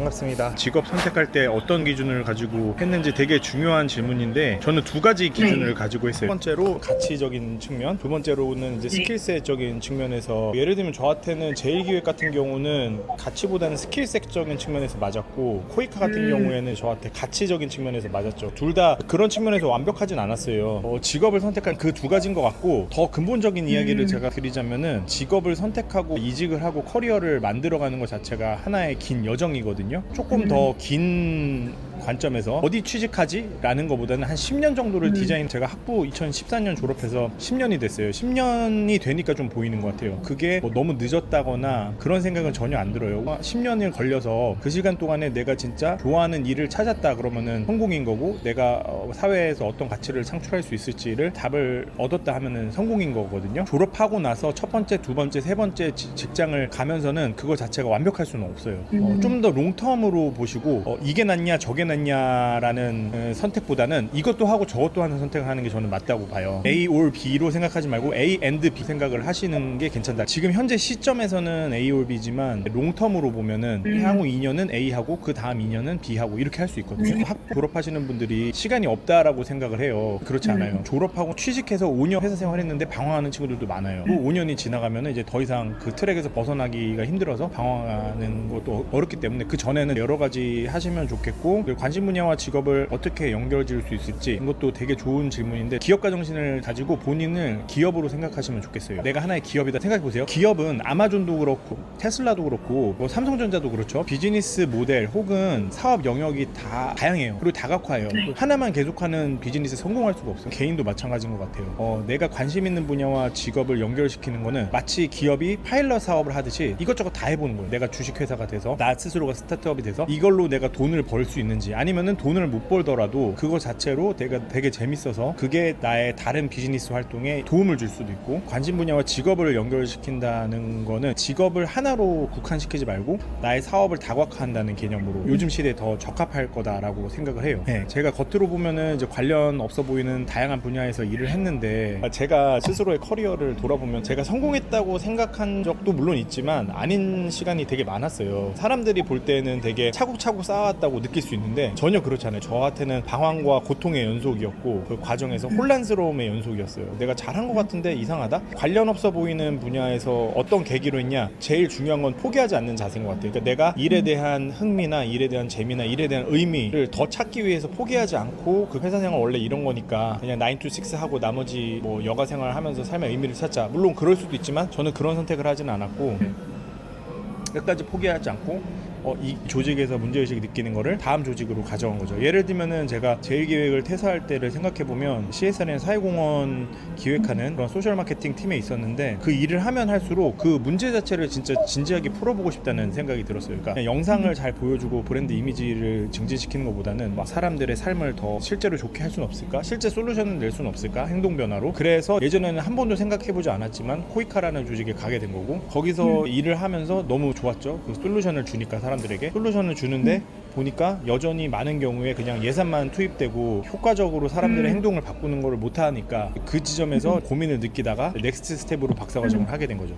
반갑습니다. 직업 선택할 때 어떤 기준을 가지고 했는지 되게 중요한 질문인데 저는 두 가지 기준을 가지고 했어요. 첫 번째로 가치적인 측면, 두 번째로는 이제 스킬셋적인 측면에서, 예를 들면 저한테는 제일기획 같은 경우는 가치보다는 스킬셋적인 측면에서 맞았고, 코이카 같은 경우에는 저한테 가치적인 측면에서 맞았죠. 둘 다 그런 측면에서 완벽하진 않았어요. 직업을 선택한 그 두 가지인 것 같고, 더 근본적인 이야기를 제가 드리자면은 직업을 선택하고 이직을 하고 커리어를 만들어가는 것 자체가 하나의 긴 여정이거든요. 조금 더 긴 관점에서 어디 취직하지? 라는 것보다는 한 10년 정도를 디자인, 제가 학부 2014년 졸업해서 10년이 됐어요. 10년이 되니까 좀 보이는 것 같아요. 그게 뭐 너무 늦었다거나 그런 생각은 전혀 안 들어요. 10년을 걸려서 그 시간 동안에 내가 진짜 좋아하는 일을 찾았다 그러면은 성공인 거고, 내가 사회에서 어떤 가치를 창출할 수 있을지를 답을 얻었다 하면은 성공인 거거든요. 졸업하고 나서 첫 번째, 두 번째, 세 번째 직장을 가면서는 그거 자체가 완벽할 수는 없어요. 좀 더 롱텀으로 보시고 이게 낫냐 저게 낫냐라는 선택보다는 이것도 하고 저것도 하는 선택을 하는 게 저는 맞다고 봐요. A or B로 생각하지 말고 A and B 생각을 하시는 게 괜찮다. 지금 현재 시점에서는 A or B지만 롱텀으로 보면은 향후 2년은 A하고 그 다음 2년은 B하고 이렇게 할 수 있거든요. 학교 졸업하시는 분들이 시간이 없다라고 생각을 해요. 그렇지 않아요. 졸업하고 취직해서 5년 회사 생활했는데 방황하는 친구들도 많아요. 그 5년이 지나가면은 이제 더 이상 그 트랙에서 벗어나기가 힘들어서 방황하는 것도 어렵기 때문에 그 전에는 여러 가지 하시면 좋겠고, 관심 분야와 직업을 어떻게 연결 지을 수 있을지, 이것도 되게 좋은 질문인데, 기업가 정신을 가지고 본인을 기업으로 생각하시면 좋겠어요. 내가 하나의 기업이다 생각해보세요. 기업은 아마존도 그렇고 테슬라도 그렇고 뭐 삼성전자도 그렇죠. 비즈니스 모델 혹은 사업 영역이 다 다양해요. 그리고 다각화예요. 하나만 계속하는 비즈니스 성공할 수가 없어요. 개인도 마찬가지인 것 같아요. 내가 관심 있는 분야와 직업을 연결시키는 거는 마치 기업이 파일럿 사업을 하듯이 이것저것 다 해보는 거예요. 내가 주식회사가 돼서, 나 스스로가 스타트업이 돼서 이걸로 내가 돈을 벌 수 있는지, 아니면은 돈을 못 벌더라도 그거 자체로 내가 되게 재밌어서 그게 나의 다른 비즈니스 활동에 도움을 줄 수도 있고, 관심 분야와 직업을 연결시킨다는 거는 직업을 하나로 국한시키지 말고 나의 사업을 다각화한다는 개념으로 요즘 시대에 더 적합할 거다라고 생각을 해요. 네, 제가 겉으로 보면은 이제 관련 없어 보이는 다양한 분야에서 일을 했는데, 제가 스스로의 커리어를 돌아보면 제가 성공했다고 생각한 적도 물론 있지만 아닌 시간이 되게 많았어요. 사람들이 볼 때는 되게 차곡차곡 쌓아왔다고 느낄 수 있는데 전혀 그렇지 않아요. 저한테는 방황과 고통의 연속이었고, 그 과정에서 혼란스러움의 연속이었어요. 내가 잘한 것 같은데 이상하다? 관련 없어 보이는 분야에서 어떤 계기로 했냐? 제일 중요한 건 포기하지 않는 자세인 것 같아요. 그러니까 내가 일에 대한 흥미나 일에 대한 재미나 일에 대한 의미를 더 찾기 위해서 포기하지 않고, 그 회사 생활 원래 이런 거니까 그냥 9 to 6 하고 나머지 뭐 여가 생활 하면서 삶의 의미를 찾자. 물론 그럴 수도 있지만 저는 그런 선택을 하지는 않았고, 끝까지 포기하지 않고 이 조직에서 문제의식을 느끼는 거를 다음 조직으로 가져온 거죠. 예를 들면은 제가 제일기획을 퇴사할 때를 생각해보면 CSR이나 사회공헌 기획하는 그런 소셜 마케팅 팀에 있었는데, 그 일을 하면 할수록 그 문제 자체를 진짜 진지하게 풀어보고 싶다는 생각이 들었어요. 그러니까 영상을 잘 보여주고 브랜드 이미지를 증진시키는 것보다는 막 사람들의 삶을 더 실제로 좋게 할 수는 없을까? 실제 솔루션을 낼 수는 없을까? 행동 변화로. 그래서 예전에는 한 번도 생각해보지 않았지만 코이카라는 조직에 가게 된 거고, 거기서 일을 하면서 너무 좋았죠. 그 솔루션을 주니까, 사람들에게 솔루션을 주는데 보니까 여전히 많은 경우에 그냥 예산만 투입되고 효과적으로 사람들의 행동을 바꾸는 걸 못하니까, 그 지점에서 고민을 느끼다가 넥스트 스텝으로 박사과정을 하게 된 거죠.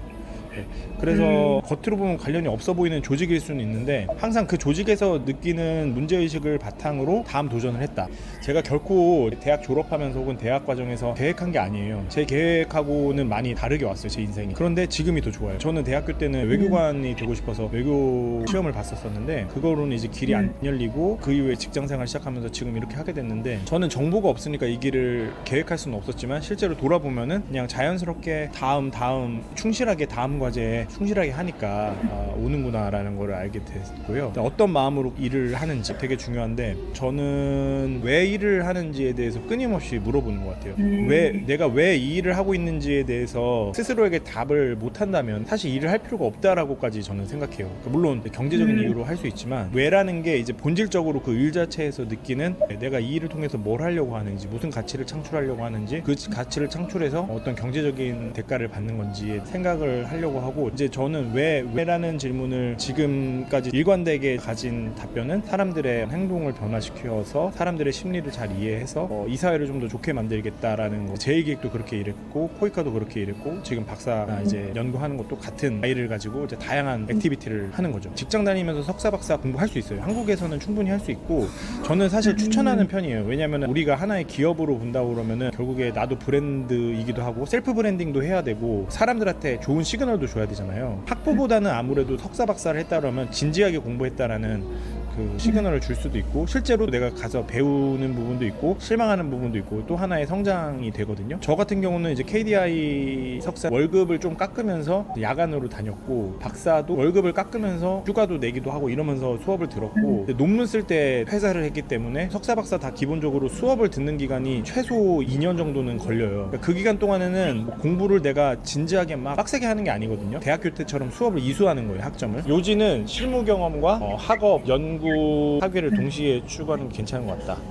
네. 그래서 겉으로 보면 관련이 없어 보이는 조직일 수는 있는데, 항상 그 조직에서 느끼는 문제의식을 바탕으로 다음 도전을 했다. 제가 결코 대학 졸업하면서 혹은 대학 과정에서 계획한 게 아니에요. 제 계획하고는 많이 다르게 왔어요, 제 인생이. 그런데 지금이 더 좋아요. 저는 대학교 때는 외교관이 되고 싶어서 외교 시험을 봤었는데 그거로는 이제 길이 안 열리고, 그 이후에 직장생활 시작하면서 지금 이렇게 하게 됐는데, 저는 정보가 없으니까 이 길을 계획할 수는 없었지만 실제로 돌아보면은 그냥 자연스럽게 다음 충실하게 다음 과제에 충실하게 하니까 오는구나 라는 걸 알게 됐고요. 어떤 마음으로 일을 하는지 되게 중요한데, 저는 왜 일을 하는지에 대해서 끊임없이 물어보는 것 같아요. 내가 왜 이 일을 하고 있는지에 대해서 스스로에게 답을 못한다면 사실 일을 할 필요가 없다라고까지 저는 생각해요. 물론 경제적인 이유로 할 수 있지만, 왜라는 게 이제 본질적으로 그 일 자체에서 느끼는, 내가 이 일을 통해서 뭘 하려고 하는지, 무슨 가치를 창출하려고 하는지, 그 가치를 창출해서 어떤 경제적인 대가를 받는 건지 생각을 하려고 한다고 하고, 이제 저는 왜라는 질문을 지금까지 일관되게 가진 답변은 사람들의 행동을 변화시켜서 사람들의 심리를 잘 이해해서 이 사회를 좀 더 좋게 만들겠다라는 거. 제1기획도 그렇게 일했고 코이카도 그렇게 일했고 지금 박사가 이제 연구하는 것도 같은 아이를 가지고 이제 다양한 액티비티를 하는 거죠. 직장 다니면서 석사 박사 공부할 수 있어요. 한국에서는 충분히 할 수 있고, 저는 사실 추천하는 편이에요. 왜냐면 우리가 하나의 기업으로 본다고 그러면은 결국에 나도 브랜드이기도 하고 셀프 브랜딩도 해야 되고 사람들한테 좋은 시그널도 줘야 되잖아요. 학부보다는 아무래도 석사 박사를 했다 그러면 진지하게 공부했다라는 그 시그널을 줄 수도 있고, 실제로 내가 가서 배우는 부분도 있고 실망하는 부분도 있고 또 하나의 성장이 되거든요. 저 같은 경우는 이제 KDI 석사 월급을 좀 깎으면서 야간으로 다녔고, 박사도 월급을 깎으면서 휴가도 내기도 하고 이러면서 수업을 들었고, 논문 쓸 때 회사를 했기 때문에 석사 박사 다 기본적으로 수업을 듣는 기간이 최소 2년 정도는 걸려요. 그러니까 그 기간 동안에는 뭐 공부를 내가 진지하게 막 빡세게 하는 게 아니거든요. 대학교 때처럼 수업을 이수하는 거예요, 학점을. 요지는 실무 경험과 학업, 연구, 학위를 동시에 추구하는 게 괜찮은 것 같다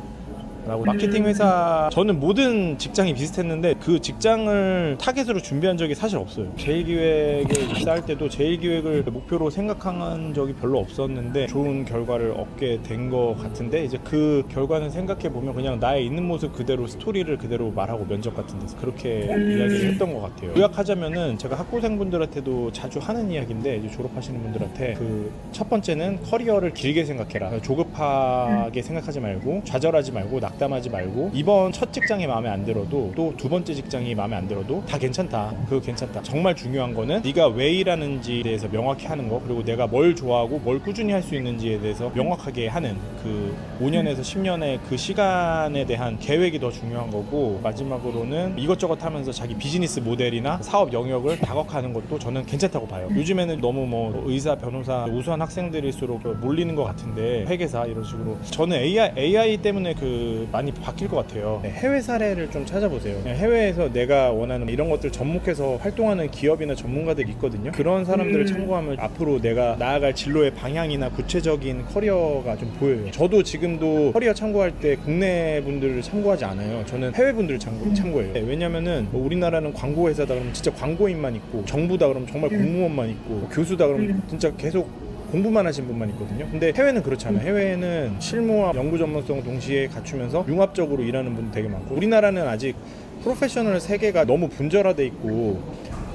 라고. 마케팅 회사, 저는 모든 직장이 비슷했는데 그 직장을 타겟으로 준비한 적이 사실 없어요. 제1기획에 입사할 때도 제1기획을 목표로 생각한 적이 별로 없었는데 좋은 결과를 얻게 된 것 같은데, 이제 그 결과는 생각해보면 그냥 나의 있는 모습 그대로 스토리를 그대로 말하고 면접 같은 데서 그렇게 이야기를 했던 것 같아요. 요약하자면은 제가 학부생분들한테도 자주 하는 이야기인데, 이제 졸업하시는 분들한테 그 첫 번째는 커리어를 길게 생각해라. 조급하게 생각하지 말고 좌절하지 말고 낙담하지 말고, 이번 첫 직장이 마음에 안 들어도 또 두 번째 직장이 마음에 안 들어도 다 괜찮다. 그거 괜찮다. 정말 중요한 거는 네가 왜 일하는지에 대해서 명확히 하는 거, 그리고 내가 뭘 좋아하고 뭘 꾸준히 할 수 있는지에 대해서 명확하게 하는 그 5년에서 10년의 그 시간에 대한 계획이 더 중요한 거고, 마지막으로는 이것저것 하면서 자기 비즈니스 모델이나 사업 영역을 다각화하는 것도 저는 괜찮다고 봐요. 요즘에는 너무 뭐 의사, 변호사, 우수한 학생들일수록 몰리는 것 같은데, 회계사 이런 식으로. 저는 AI 때문에 그 많이 바뀔 것 같아요. 해외 사례를 좀 찾아보세요. 해외에서 내가 원하는 이런 것들 접목해서 활동하는 기업이나 전문가들이 있거든요. 그런 사람들을 참고하면 앞으로 내가 나아갈 진로의 방향이나 구체적인 커리어가 좀 보여요. 저도 지금도 커리어 참고할 때 국내 분들을 참고하지 않아요. 저는 해외 분들을 참고해요. 왜냐면은 뭐 우리나라는 광고 회사다 그러면 진짜 광고인만 있고, 정부다 그러면 정말 공무원만 있고, 교수다 그러면 진짜 계속 공부만 하신 분만 있거든요. 근데 해외는 그렇지 않아요. 해외는 실무와 연구 전문성 동시에 갖추면서 융합적으로 일하는 분들 되게 많고, 우리나라는 아직 프로페셔널 세계가 너무 분절화돼 있고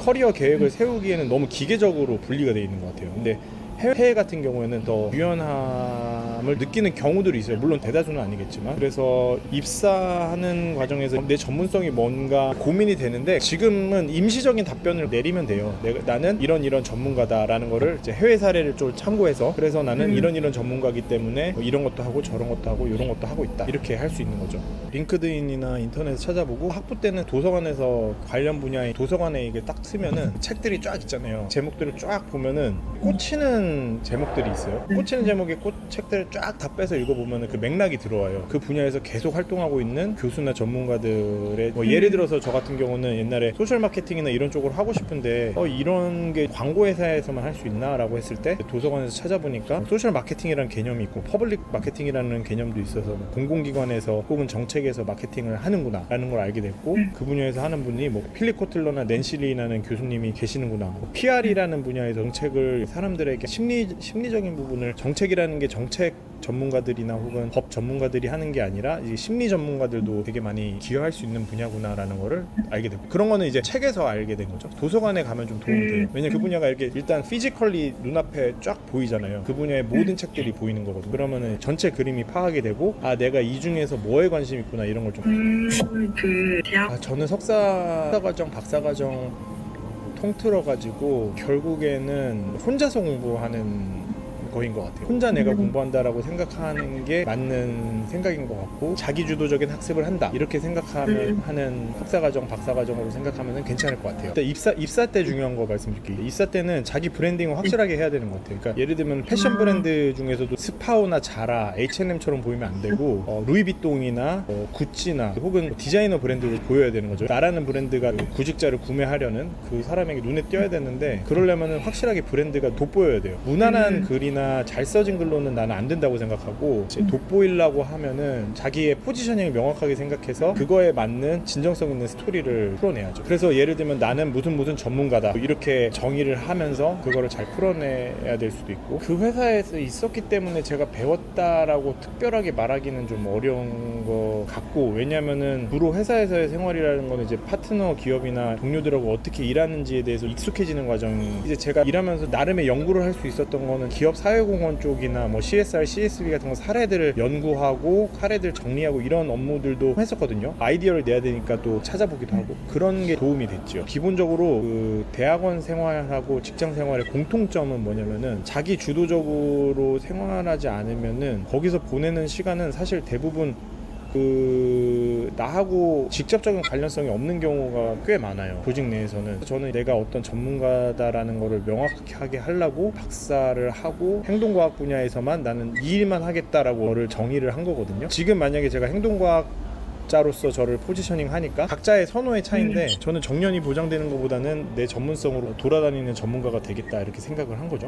커리어 계획을 세우기에는 너무 기계적으로 분리가 돼 있는 것 같아요. 근데 해외 같은 경우에는 더 유연함을 느끼는 경우들이 있어요. 물론 대다수는 아니겠지만. 그래서 입사하는 과정에서 내 전문성이 뭔가 고민이 되는데, 지금은 임시적인 답변을 내리면 돼요. 나는 이런 전문가다라는 거를 이제 해외 사례를 좀 참고해서, 그래서 나는 이런 전문가이기 때문에 뭐 이런 것도 하고 저런 것도 하고 이런 것도 하고 있다, 이렇게 할 수 있는 거죠. 링크드인이나 인터넷에서 찾아보고, 학부 때는 도서관에서 관련 분야의 도서관에 이게 딱 쓰면은 책들이 쫙 있잖아요. 제목들을 쫙 보면은 꽂히는 제목들이 있어요. 꽂히는 제목의 책들을 쫙 다 빼서 읽어보면 그 맥락이 들어와요. 그 분야에서 계속 활동하고 있는 교수나 전문가들의 뭐 예를 들어서 저 같은 경우는 옛날에 소셜 마케팅이나 이런 쪽으로 하고 싶은데 이런 게 광고 회사에서만 할 수 있나 라고 했을 때, 도서관에서 찾아보니까 소셜 마케팅이라는 개념이 있고 퍼블릭 마케팅이라는 개념도 있어서 공공기관에서 혹은 정책에서 마케팅을 하는구나 라는 걸 알게 됐고, 그 분야에서 하는 분이 뭐 필립 코틀러나 낸시 리라는 교수님이 계시는구나. PR이라는 분야에서 정책을 사람들에게 심리적인 부분을, 정책이라는 게 정책 전문가들이나 혹은 법 전문가들이 하는 게 아니라 이제 심리 전문가들도 되게 많이 기여할 수 있는 분야구나라는 거를 알게 되고, 그런 거는 이제 책에서 알게 된 거죠. 도서관에 가면 좀 도움이 돼요. 왜냐면 그 분야가 이렇게 일단 피지컬리 눈앞에 쫙 보이잖아요. 그 분야의 모든 책들이 보이는 거거든요. 그러면은 전체 그림이 파악이 되고, 아 내가 이 중에서 뭐에 관심 있구나 이런 걸 좀. 그 대학. 저는 석사과정, 박사과정 통틀어가지고 결국에는 혼자서 공부하는 거인 것 같아요. 혼자 내가 공부한다라고 생각하는 게 맞는 생각인 것 같고, 자기주도적인 학습을 한다 이렇게 생각하면 하는 석사과정, 박사과정으로 생각하면 괜찮을 것 같아요. 입사 때 중요한 거 말씀드릴게요. 입사 때는 자기 브랜딩을 확실하게 해야 되는 것 같아요. 그러니까 예를 들면 패션 브랜드 중에서도 스파오나 자라, H&M처럼 보이면 안 되고 루이비통이나 구찌나 혹은 디자이너 브랜드를 보여야 되는 거죠. 나라는 브랜드가 구직자를 구매하려는 그 사람에게 눈에 띄어야 되는데, 그러려면 확실하게 브랜드가 돋보여야 돼요. 무난한 글이나 글이나 잘 써진 글로는 나는 안 된다고 생각하고 이제 돋보이려고 하면은 자기의 포지셔닝을 명확하게 생각해서 그거에 맞는 진정성 있는 스토리를 풀어내야죠. 그래서 예를 들면 나는 무슨 전문가다 이렇게 정의를 하면서 그거를 잘 풀어내야 될 수도 있고, 그 회사에서 있었기 때문에 제가 배웠다라고 특별하게 말하기는 좀 어려운 것 같고, 왜냐면은 주로 회사에서의 생활이라는 거는 이제 파트너 기업이나 동료들하고 어떻게 일하는지에 대해서 익숙해지는 과정이, 이제 제가 일하면서 나름의 연구를 할 수 있었던 거는 기업 사회공헌 쪽이나 뭐 CSR, CSV 같은 거 사례들을 연구하고 사례들 정리하고 이런 업무들도 했었거든요. 아이디어를 내야 되니까 또 찾아보기도 하고, 그런 게 도움이 됐죠. 기본적으로 그 대학원 생활하고 직장 생활의 공통점은 뭐냐면은 자기 주도적으로 생활하지 않으면은 거기서 보내는 시간은 사실 대부분 나하고 직접적인 관련성이 없는 경우가 꽤 많아요, 조직 내에서는. 저는 내가 어떤 전문가다라는 거를 명확하게 하려고 박사를 하고 행동과학 분야에서만 나는 이 일만 하겠다라고 거를 정의를 한 거거든요. 지금 만약에 제가 행동과학 자로서 저를 포지셔닝 하니까 각자의 선호의 차이인데, 저는 정년이 보장되는 것보다는 내 전문성으로 돌아다니는 전문가가 되겠다 이렇게 생각을 한 거죠.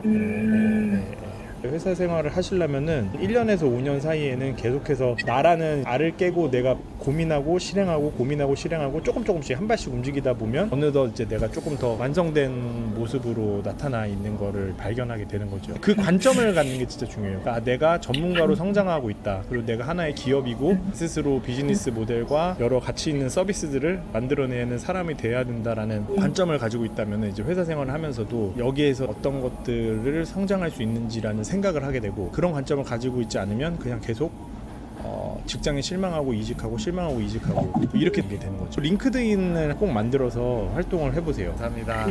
회사 생활을 하시려면은 1년에서 5년 사이에는 계속해서 나라는 알을 깨고 내가 고민하고 실행하고 조금씩 한 발씩 움직이다 보면 어느덧 이제 내가 조금 더 완성된 모습으로 나타나 있는 거를 발견하게 되는 거죠. 그 관점을 갖는 게 진짜 중요해요. 그러니까 내가 전문가로 성장하고 있다, 그리고 내가 하나의 기업이고 스스로 비즈니스 모델과 여러 가치 있는 서비스들을 만들어내는 사람이 돼야 된다라는 관점을 가지고 있다면 이제 회사 생활을 하면서도 여기에서 어떤 것들을 성장할 수 있는지라는 생각을 하게 되고, 그런 관점을 가지고 있지 않으면 그냥 계속 직장에 실망하고 이직하고 이렇게 되게 되는 거죠. 링크드인을 꼭 만들어서 활동을 해보세요. 감사합니다.